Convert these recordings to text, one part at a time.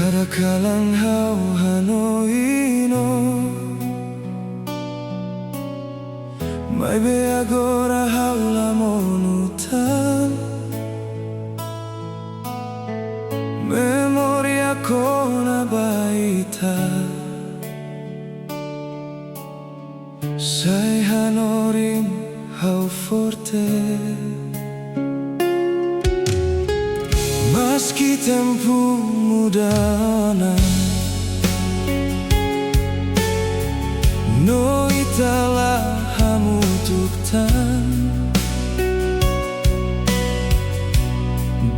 Kadang-kadang hau hanoino mai be agora haula monutan memoria kona baita sai hanorim hau forte meski tempo mudana no italah hamutuktan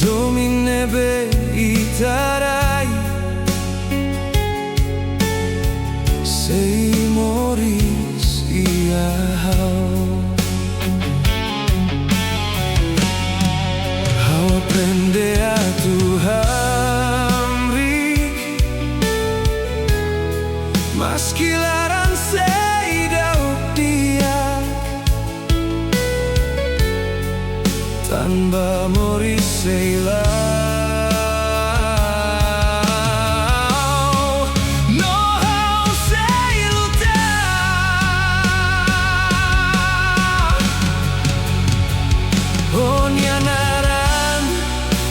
domine be itarai sei moris ia hau aprende a Tuhan meski larang seidau dia tanpa moris seilau no hau sei lutar oh nianaran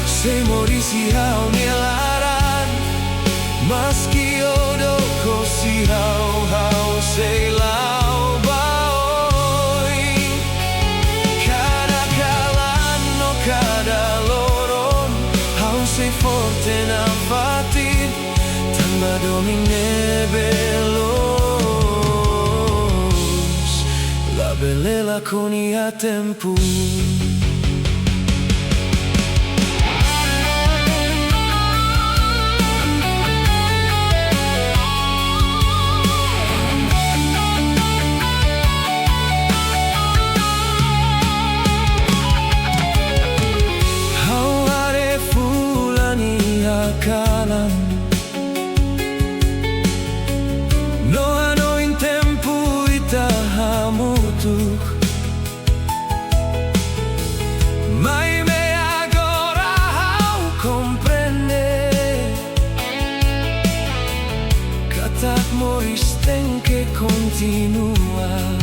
sei moris hau nialaran meski odo si hau sei lau baoi cada kalan no cada loron hau sei forte na fatin tanpa domine belos la belela con ia tempo kalan no ano in tempo ita hamutuk mai me agora hau comprende katak moris ten que continua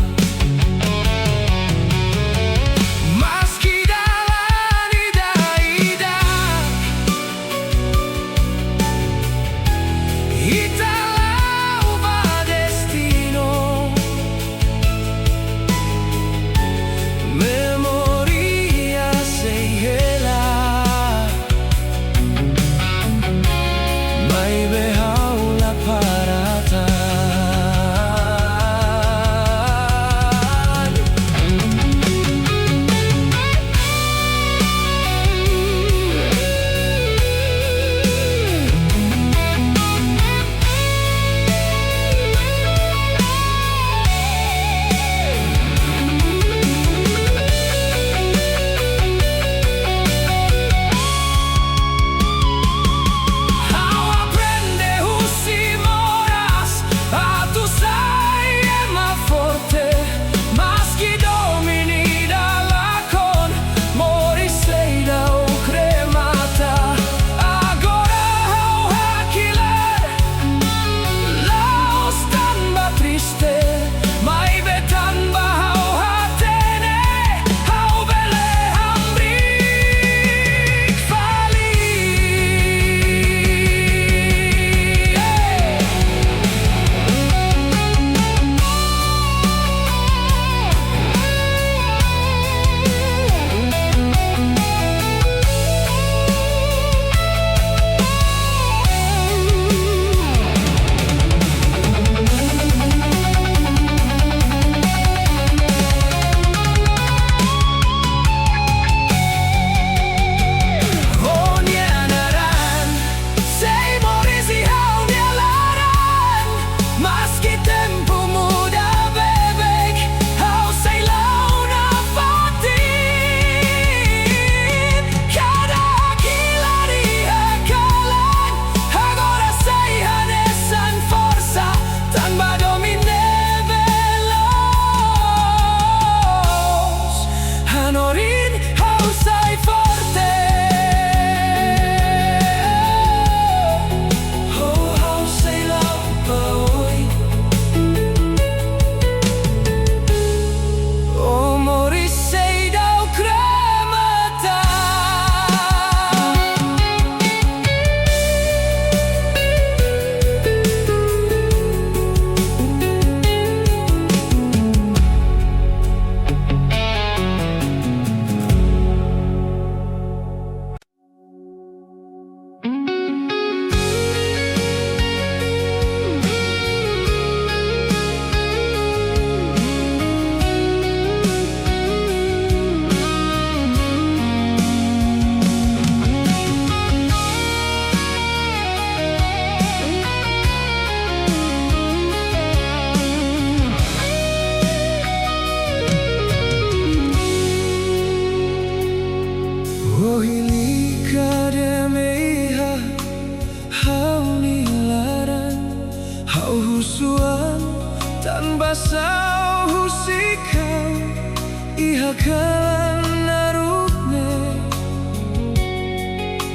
ihakalan narukne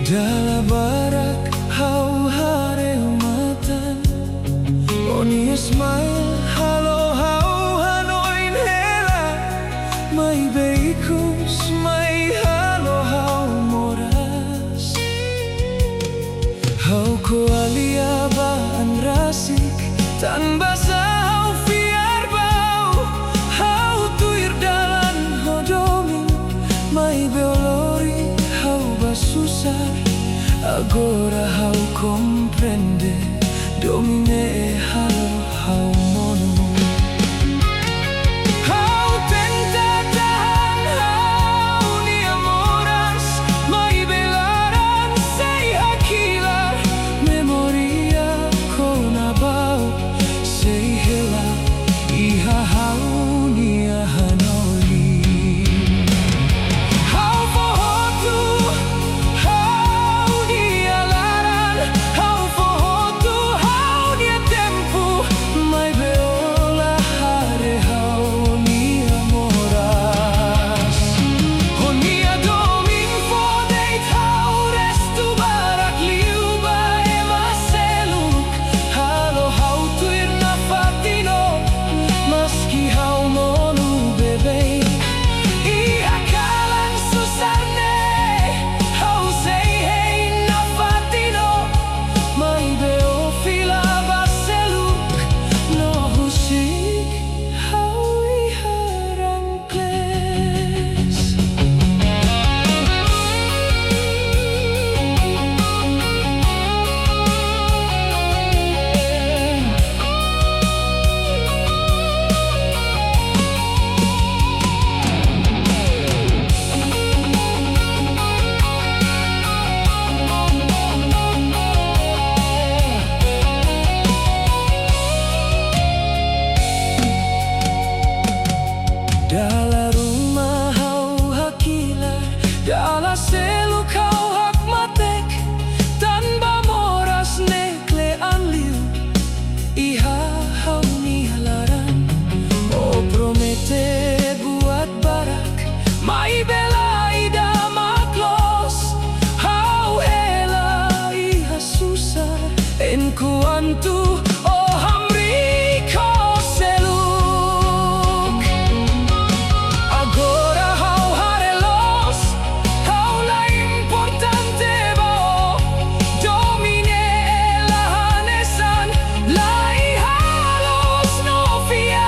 dala barak hau hareumatan Oni smile halo hau hanoin hela mai beikus mai halo hau moras hau ko alia baan rasik tan basa hau fiar bau hau tuir dalan hodomi mai beolori hau basusar agora hau comprende domine halo hau mono hau tenta tahan hau ni amoras mai belaran sei hakilar memoria konabau sei hela iha hau ni ahanoli hau fohotu hau ni alaran hau fohotu hau ni tempo mai beola hare hau ni amoras honia domin fodeit hau restu barak liuba ema seluk halo hau tuir na fatino maski hau monu bebei ihakalan susarne hau sei hei na fatino mai beo fila baseluk no husik hau iharangkles dala rumah hau hakilar dala seluk hau hak matek tanpa moras nekle anliu iha hau ni halaran oh promete buat barak mai bela ida maklos hau hela iha susah en kuantu oh hamriko seluk agora hau harelos hau la importante bao domine la hanesan la ihalos no fiar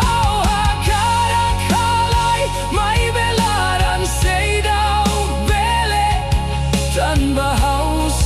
hau hakarak halai mai belaran seidau bele tanpa haus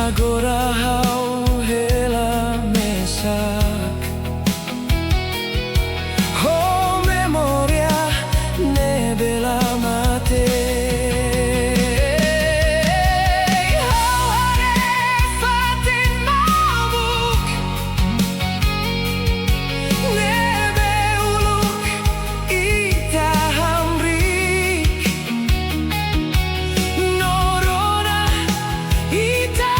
Agora hau hela mesak Oh memoria ne bela mate Hau hare fatin mabuk Nebe uluk ita hamrik Norona ita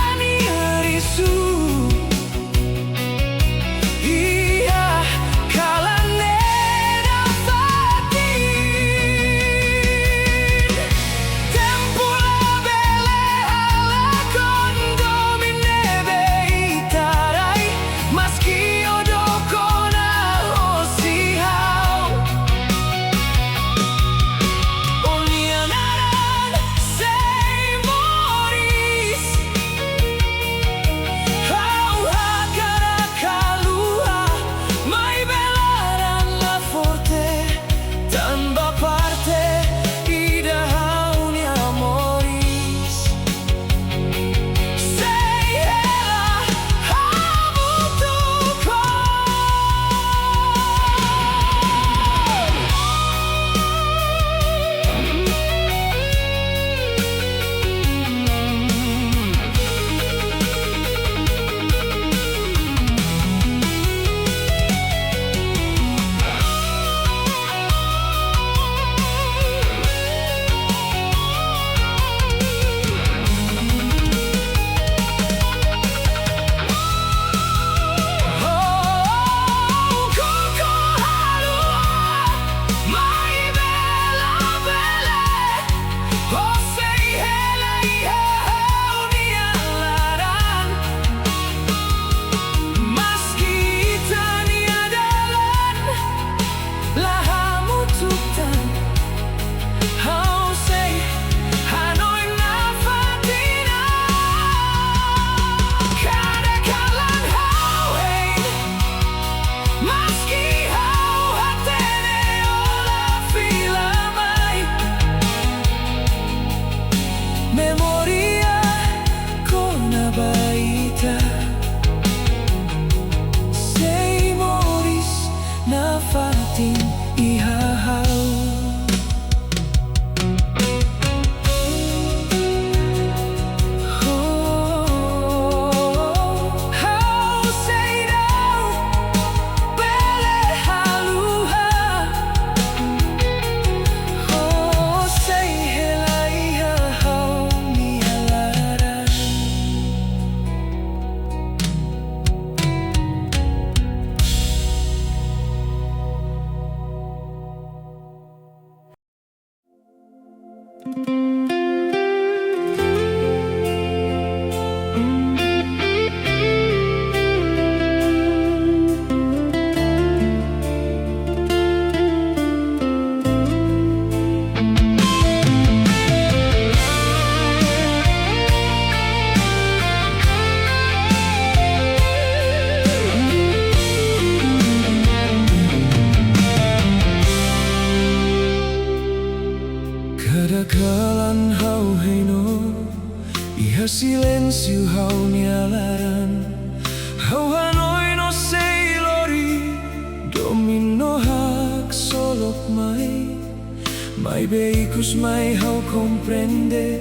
Mai beicus mai hau comprende,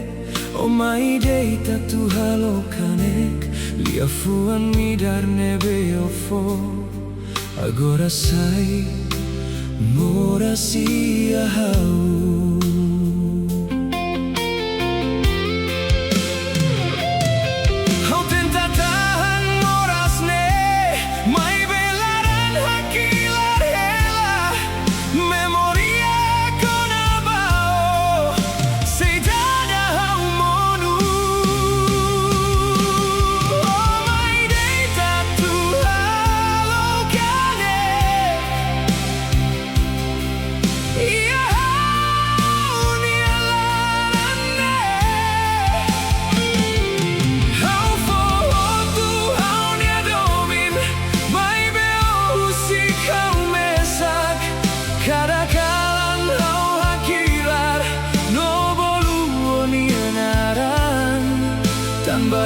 o mai deita tu halo canek, lia fuan mi dar nebe o fo. Agora sai, mora sia hau.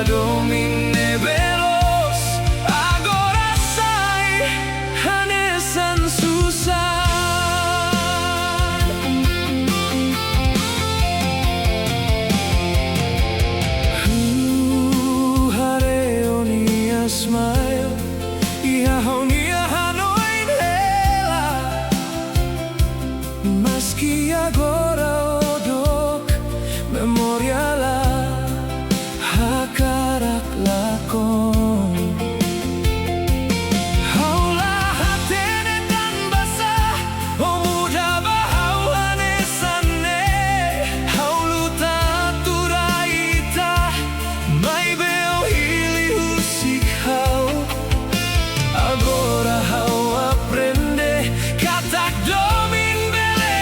Domine veloz, agora sai, hanesan susah. Hareo nia smile, ihaho nia hanoin hela, maski agora odok, memoria la hakarak lakon. Haulah hatene dan basah, o muda bahau hanesane. Hauluta turaita, mai beo hili husik hau. Agora hau aprende, katak domin bele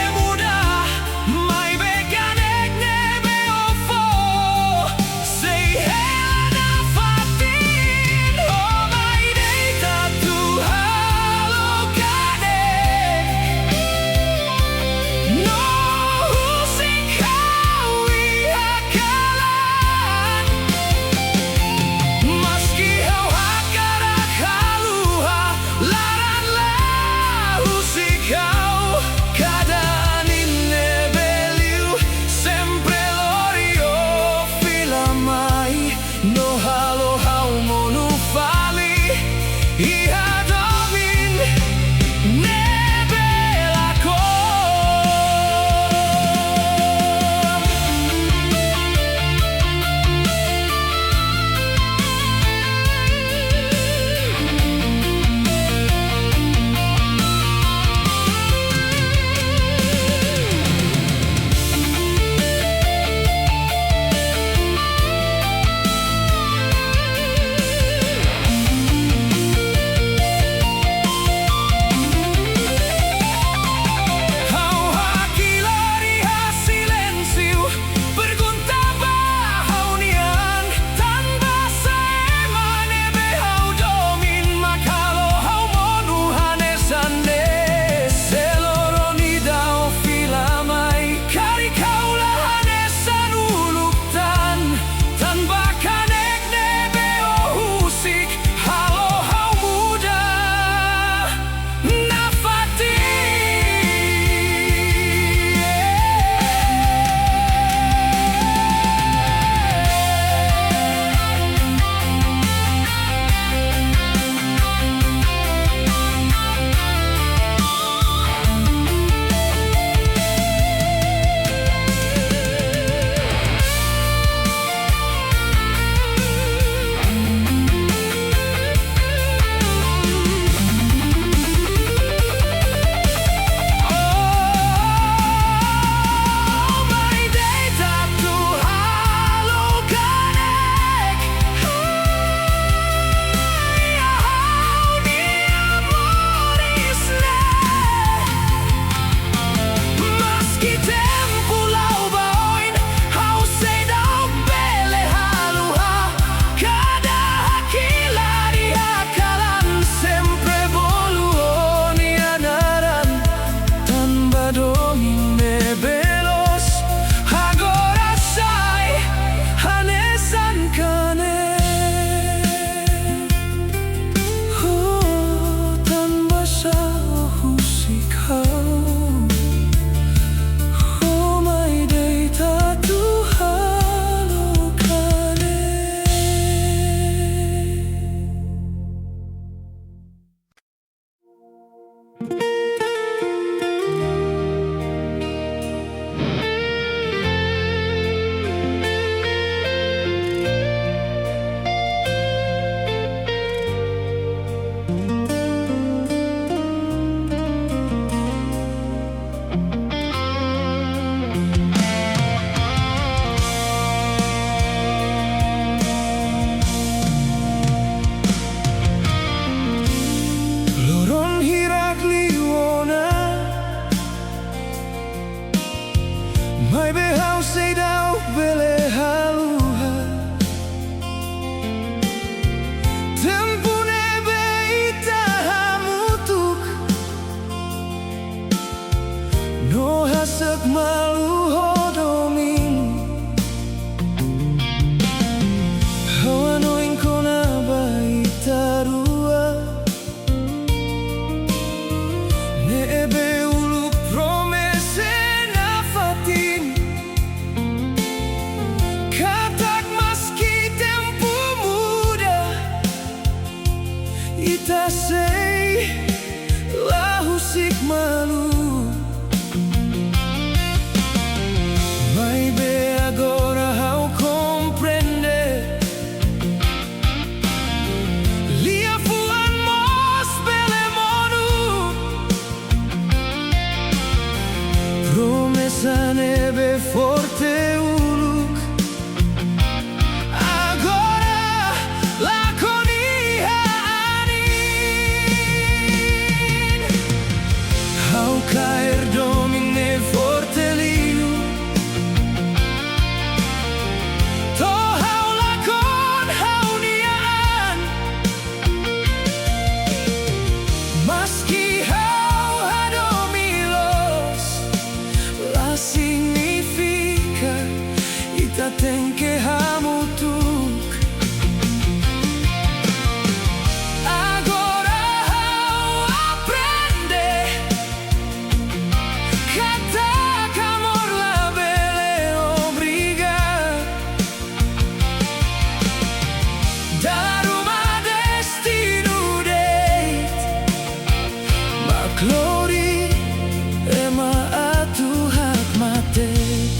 malu hodomin hawanoin ko na ba itarua neebe ulu promese na fatin katak maski tempo muda ita sei lahusik malu. Agora ao compreender Lia fuan mos belemonu Promessa nebe forte uluk Agora laconia anin Ao caer domine forte liu tem que hamutuk agora aprende katak amor la bele obrigar dar uma destino date ma glori ema atu hak matek.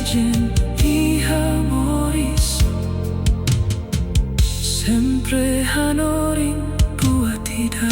legend iha moris sempre hanoring buat tidak.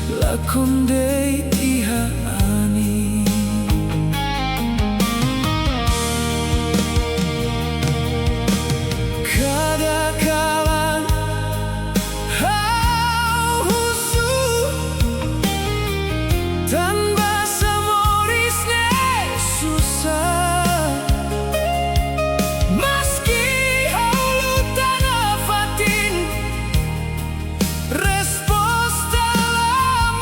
Lakondei iha ani kadakalan hau husu tanpa semorisnya susah meski hau lutan afatin respos dalam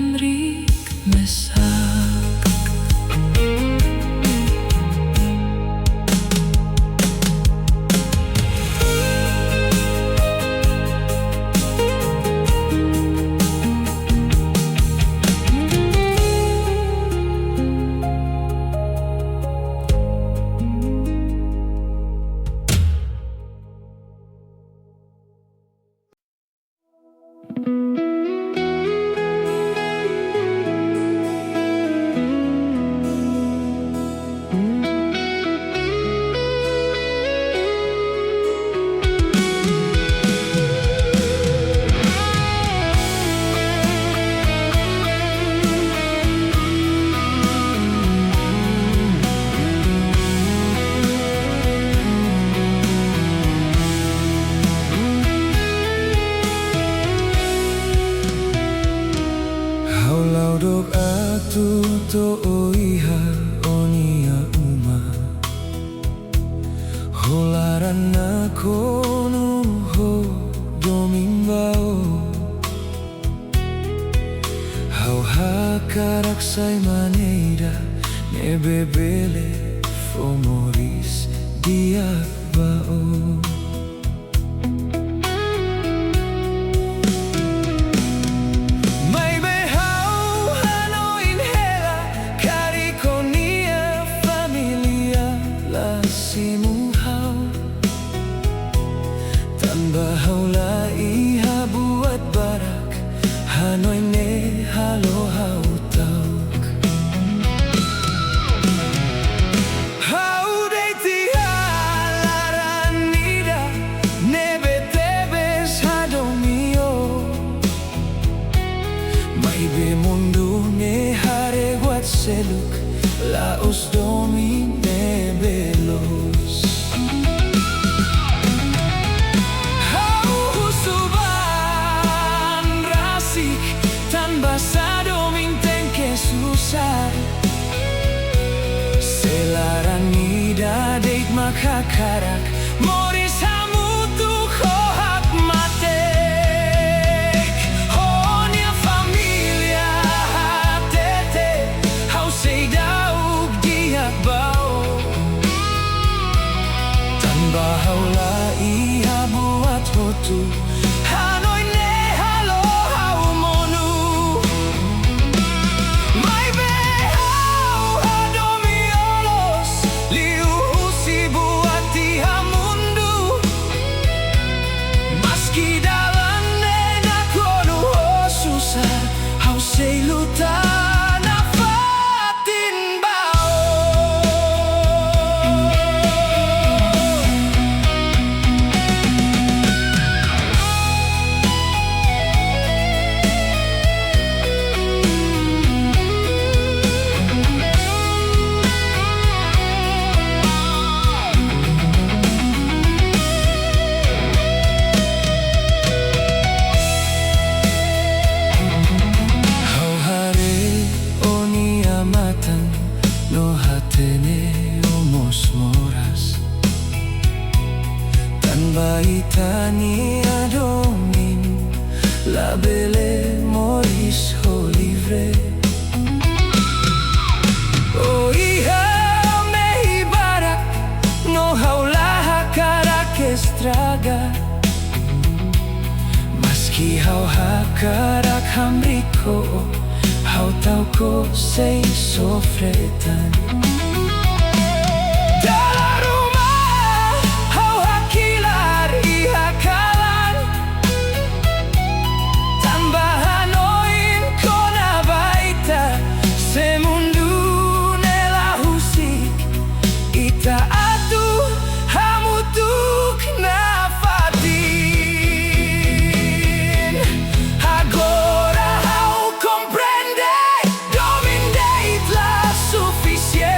Henrik Mesak. Laudok atu to oiha onia uma holaran kono ho domimbao hau hakarak sai maneira ne bebele fomoris dia bao. Seluk laos domine belos hau husuban rasik tan basa domin tengke susah selaran ida deit makakarak moris hamutu kohak mate. Bahaula iha buat hotu Hanoi ne halo hau monu Mai be hau hadomi olos Liu husi buat iha mundu Maski dalam nena kono susah Hau seiluta no hatene omos moras tan baitani adomin la belle moris ho livre oh iha me ibarak no haula karak estraga maski hau hakarak hamriko hau tau ko sei sofretan dalam rumah hau hakilar iha kalan tambahan oin kona baita semundu nela husik ita atu hamutuk nafatin agora hau comprende domine la suficiente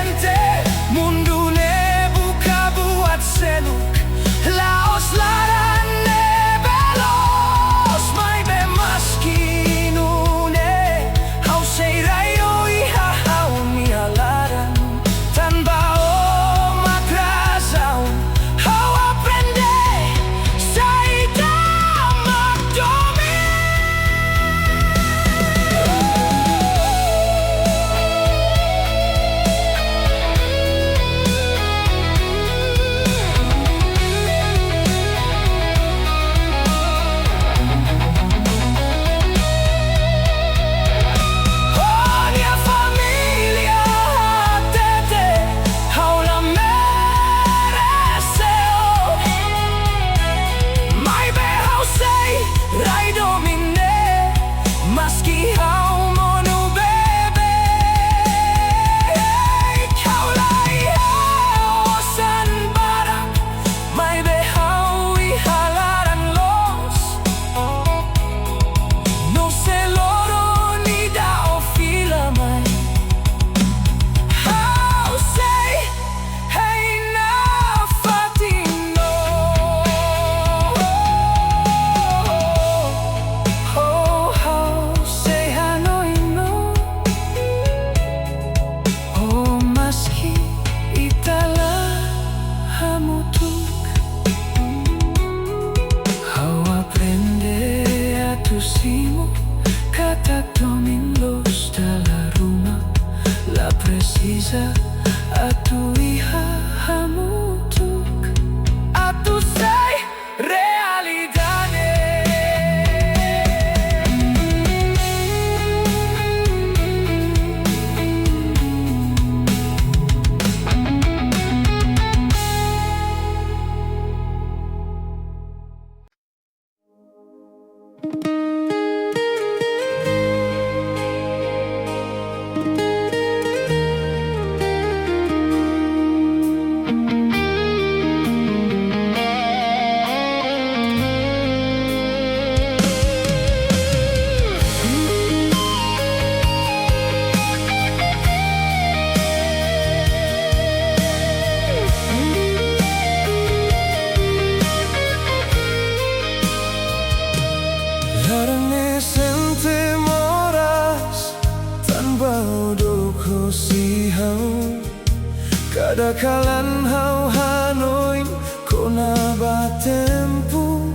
Akalan hau hanoin ko na ba tempo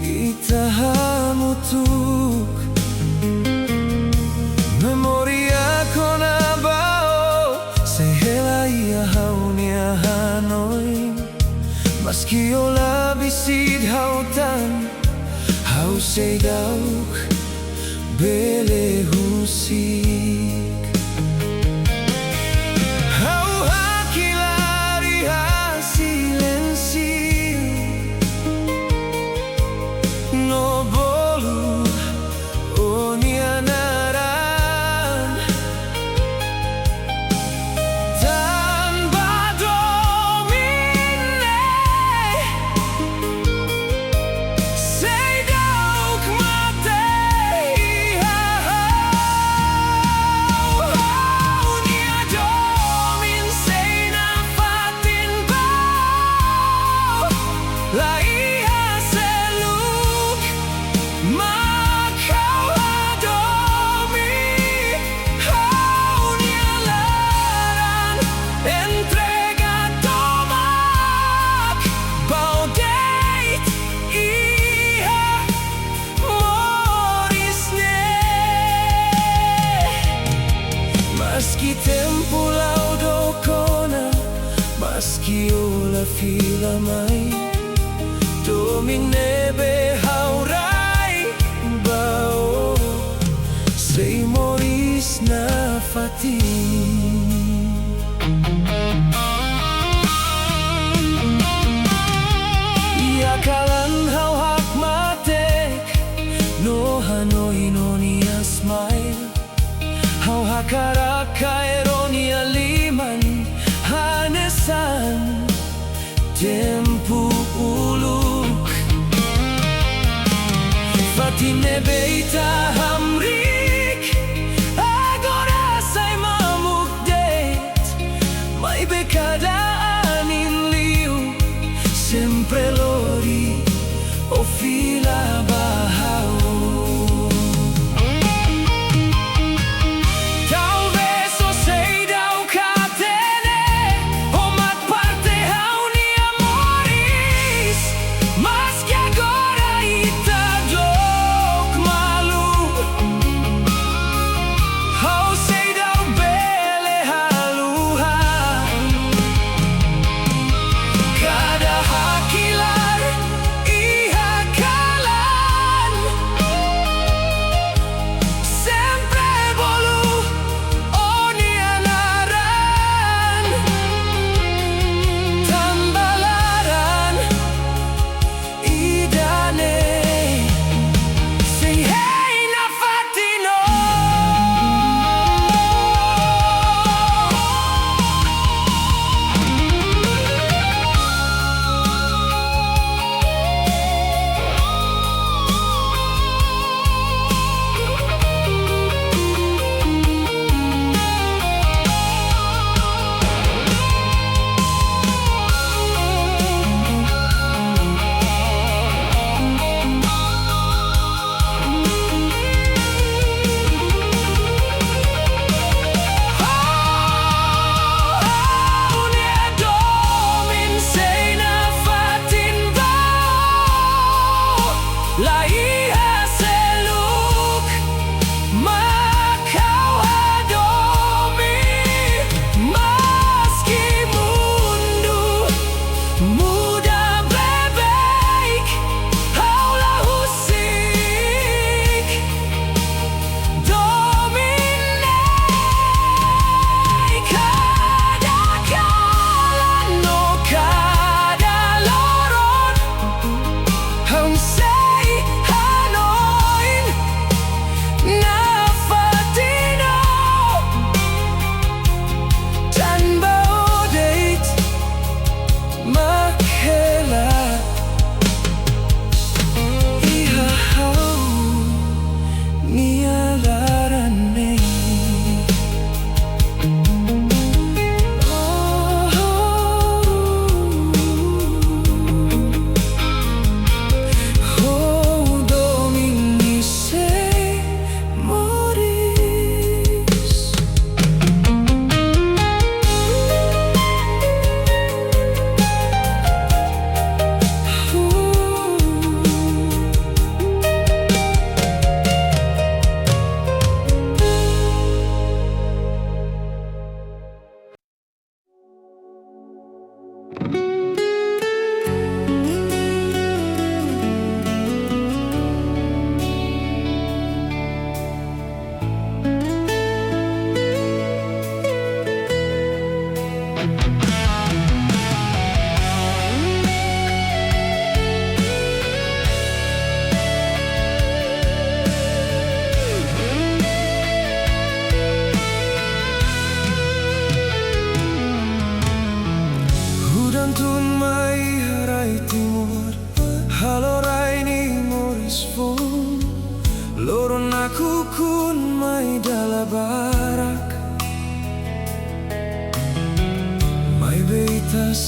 itahamutuk memoria ko na ba o sehela ia hau nia hanoin maski o labisid hautan hau seidauk bele husik Maski tempo laudo kona, maski ola fila mai, domine be haurai bao, sei moris na fati. Iakalan hau hak matek, no hanoi no nia smile. Hau hakaraka eronia liman hanesan tempu uluk fatine beita hamrik agora sai mamuk det mai bekadaan in liu sempre lori o fila bahau.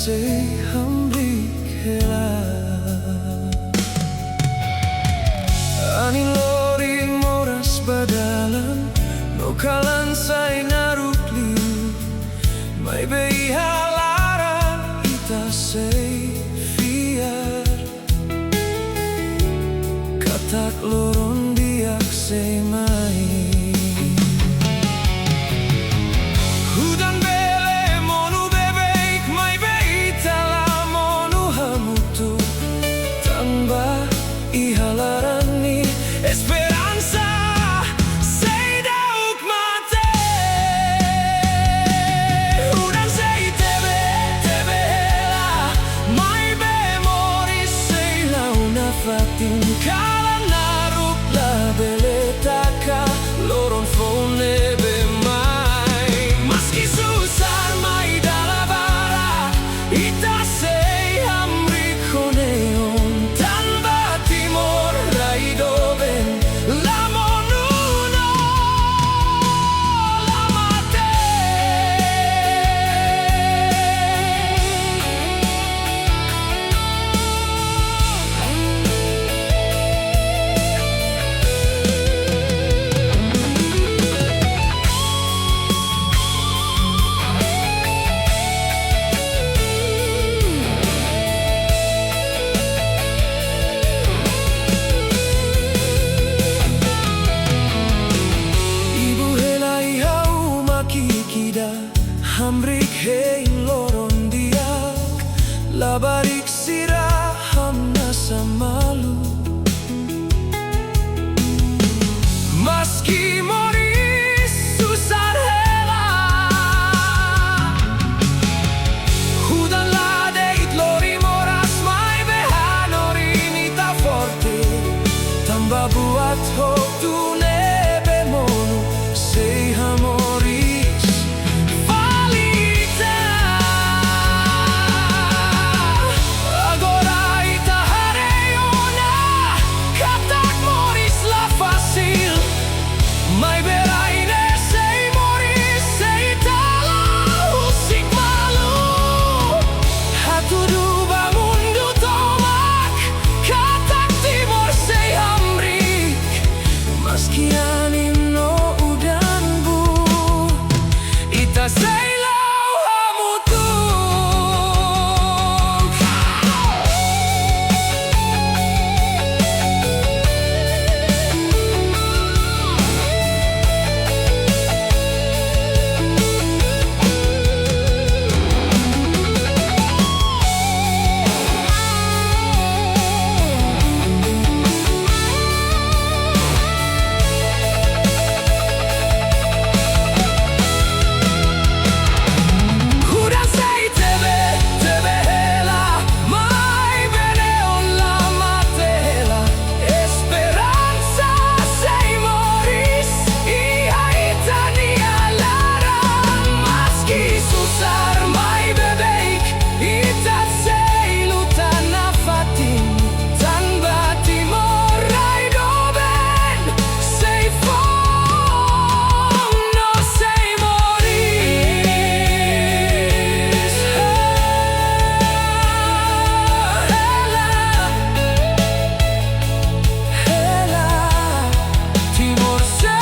se hambrik hela Ani lori moras badalan no kalan sai naruk liu mai bei halaran ita sei fiar katak loron diak sei mai hudan bele monu bebeik mai bei tala monu hamutu tamba ihalaran ni esperanza sei dauk mate hudan sei tebe hela mai memoris sei launa fatin kala naruk la beletaka loron fone be mai maski susar mai dalabara ita sei hamri koneon tanba timor raidoben la monuno la mate Ibu hela ihau makikida hamrik hei loron diak labarik sirah hamna samalu maski moris susar hela hudan ladeit lori moras mai behanori nita forte tamba buat hope tu nebe monu sei hamoris falita agora ita hareona katak moris la facil mai beraine sei moris sei tala usik malu hatudu bamundu tomak katak timor sei hamrik maski anin no udan bu ita sei lau hamutu hudan sei tebe hela mai beneon la matela esperanza sei moris ia itania lara maski susar mai bebeik ita sei lutana fatin tanba timor raidoben sei fom no sei moris hela timor sei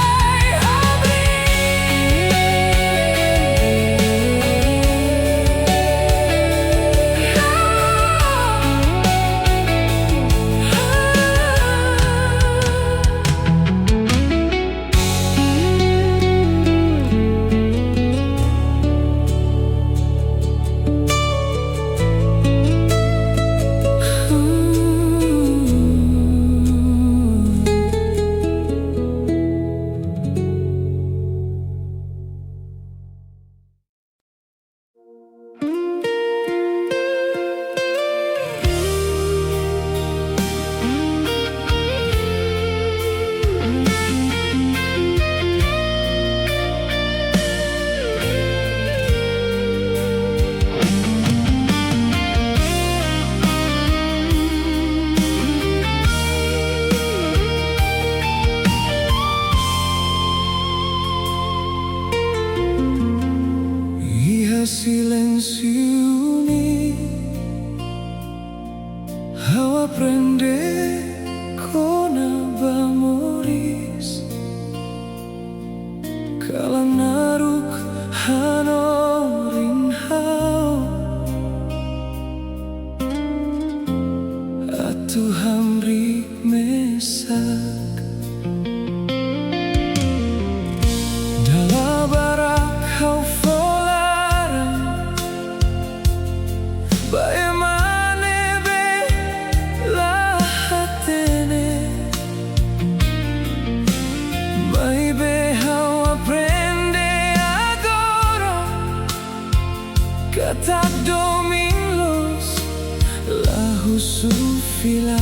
silencio ni Kala naruk hanorin hau Atu hamri mesak Dala barak kau folarang Bagaimana bela hatene Mai behau aprende agora Kata domingos lahu sufila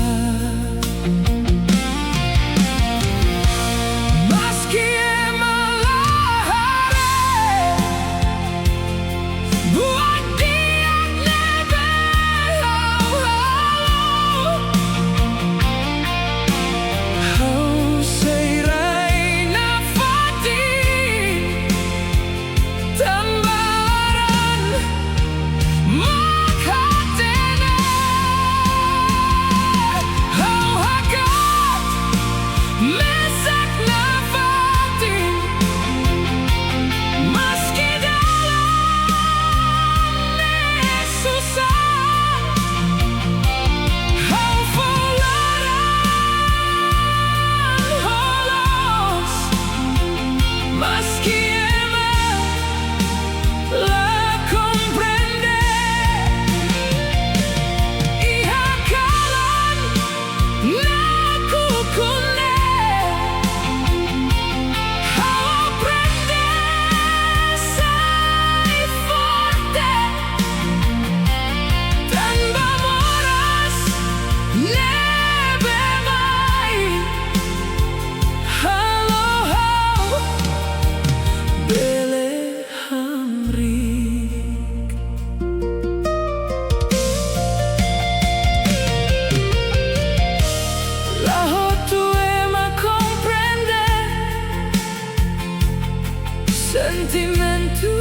Sentimentu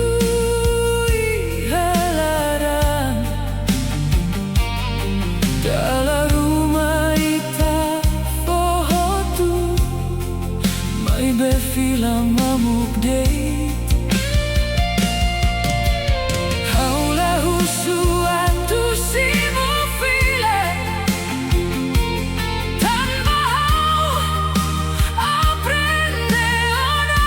ihalarang Dalam rumah ita fohotu Mai befila mamuk date Haulahu suatu simu file Tanpa hau aprende ona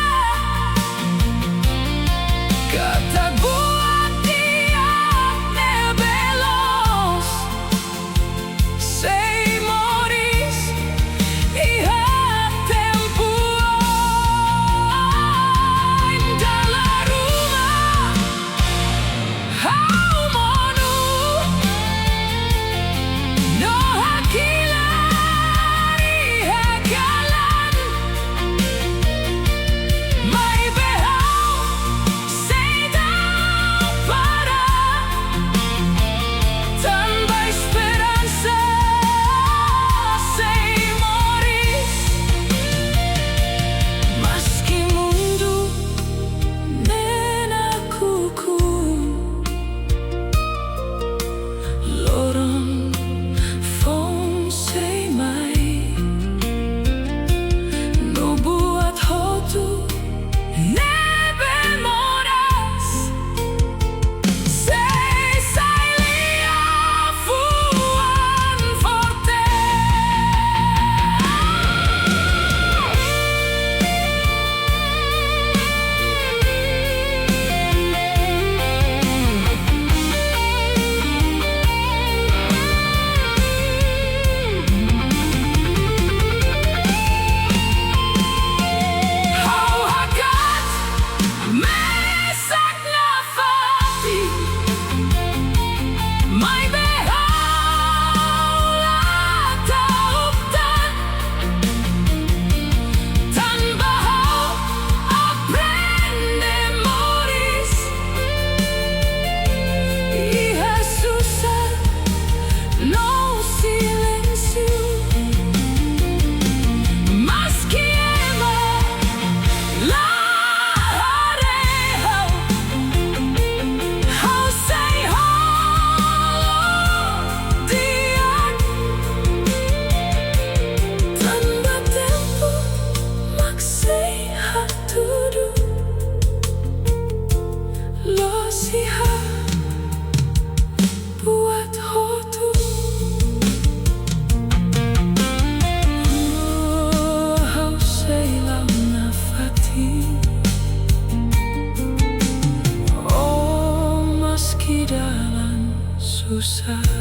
dosa.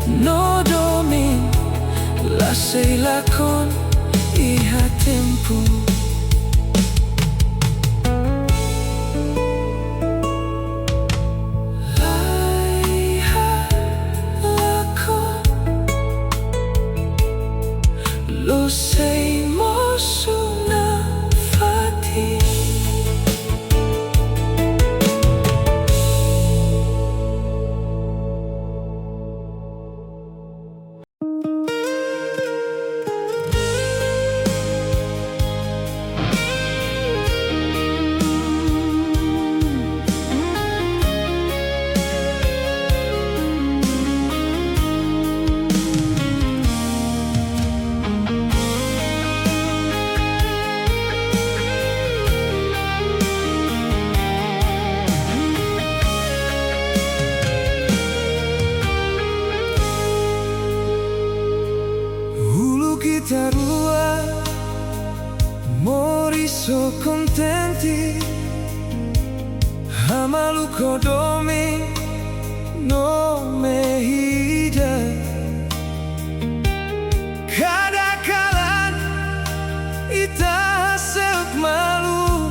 no domin lasei lakon iha tempo. Laiha lakon lo sei mosu na fati. Kita rua mori so contenti, hamalu kodomi no me hida. Kadakalan ita hasel malu,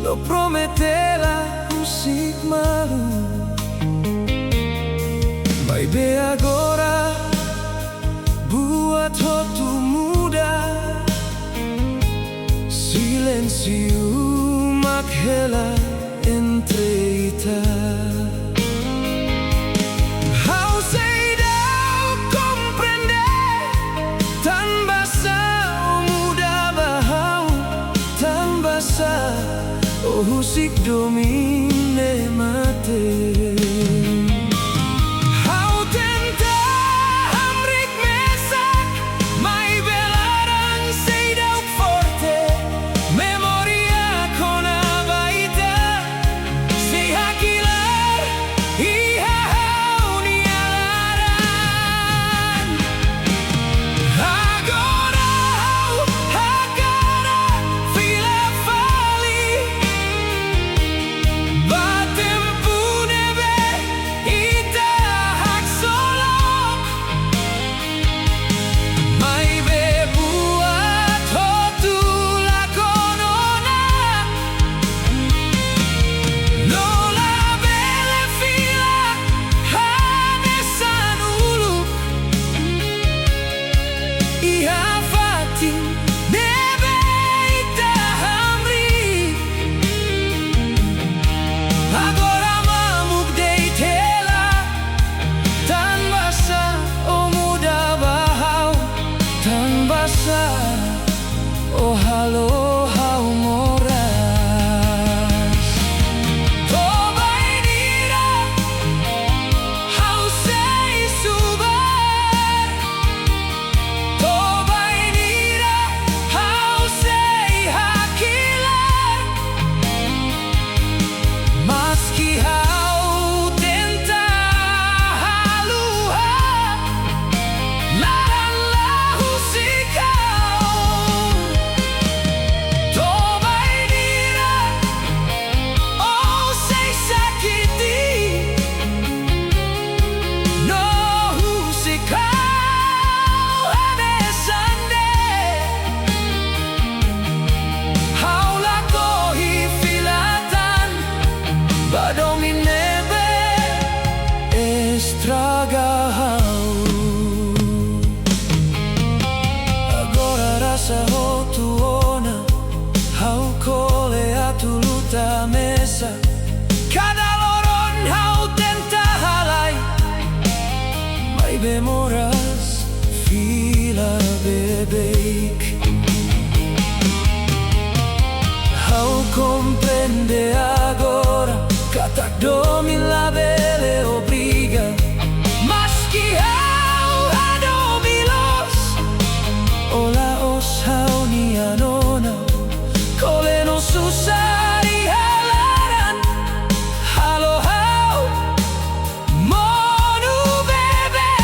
no prometela musik malu. Vai be agora buat waktu muda, silencio maghela entre ita. How say thou comprender tan basa o muda bahau, tan basa o husik domine mate. Oh halo hau moras, toba inira, hau sei subar, toba inira, hau sei hakilar, maski hau tenta halua, lahan lahu sikau. Agora rasa ho tuona, hau cole atuluta mesa. Cada loron hau tenta halai, mai bemoras fila bebeik. Hau comprende agora, katak domin la bele obriga. Maski hau adomilos, ola os hau ni anona, kole no susari halaran, halo hau monu bebeik.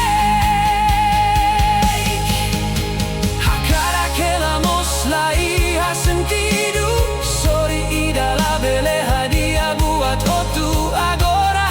Hakara que la mosla iha sentido, sorry ida la bele hadia buat hotu agora.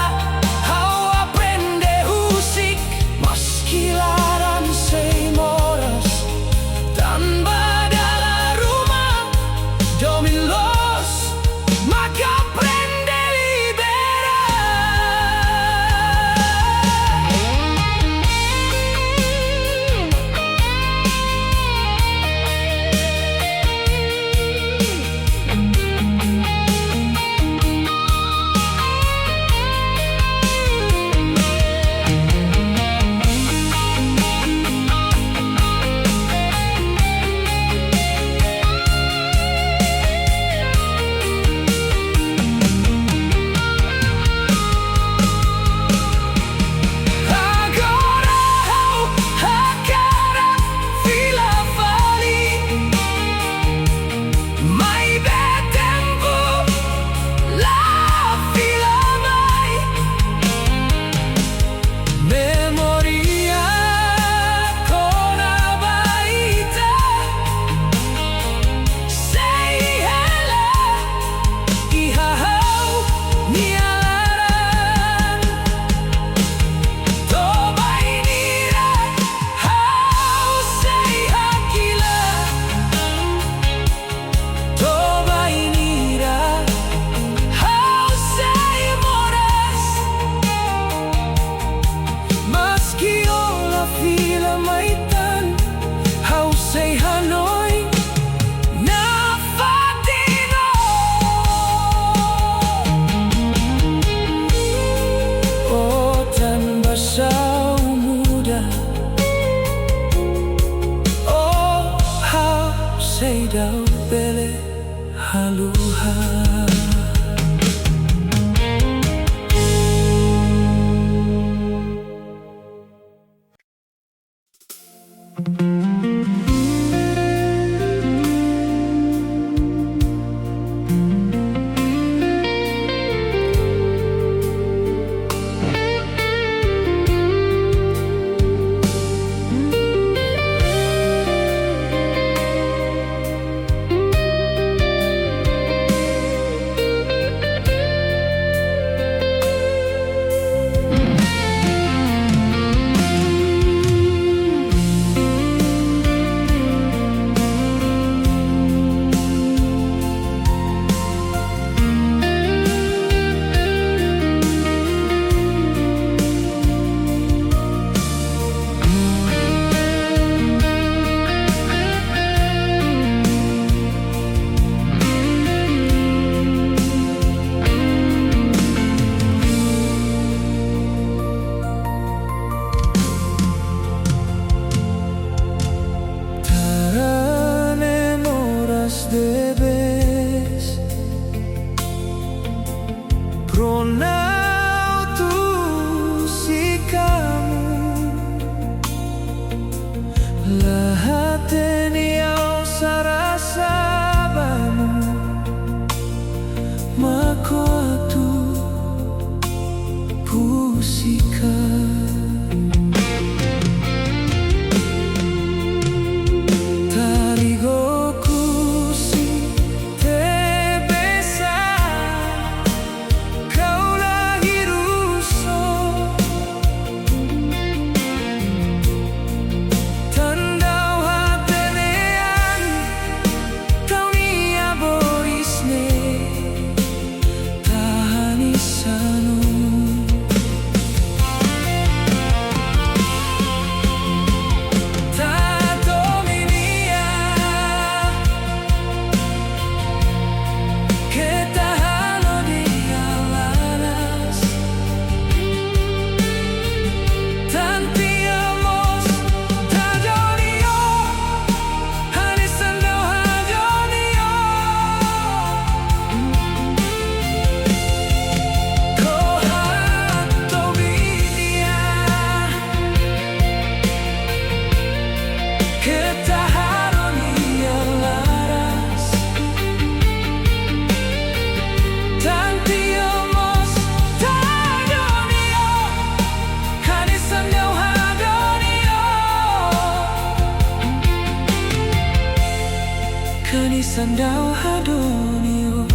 Sandau hadonio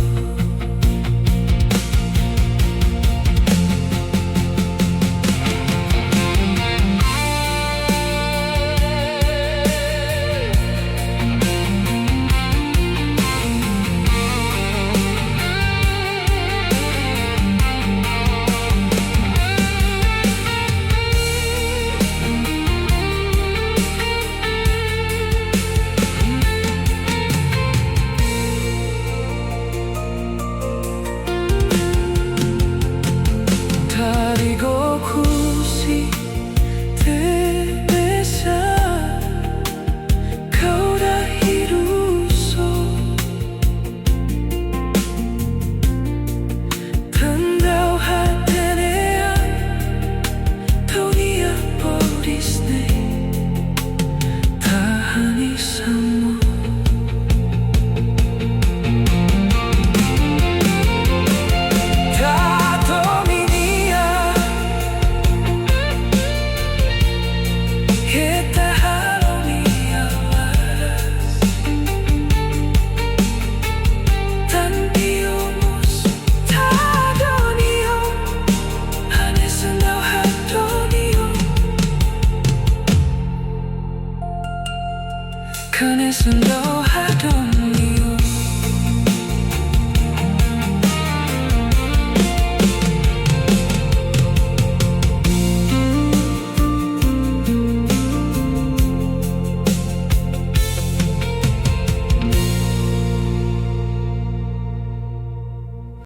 Kane sandau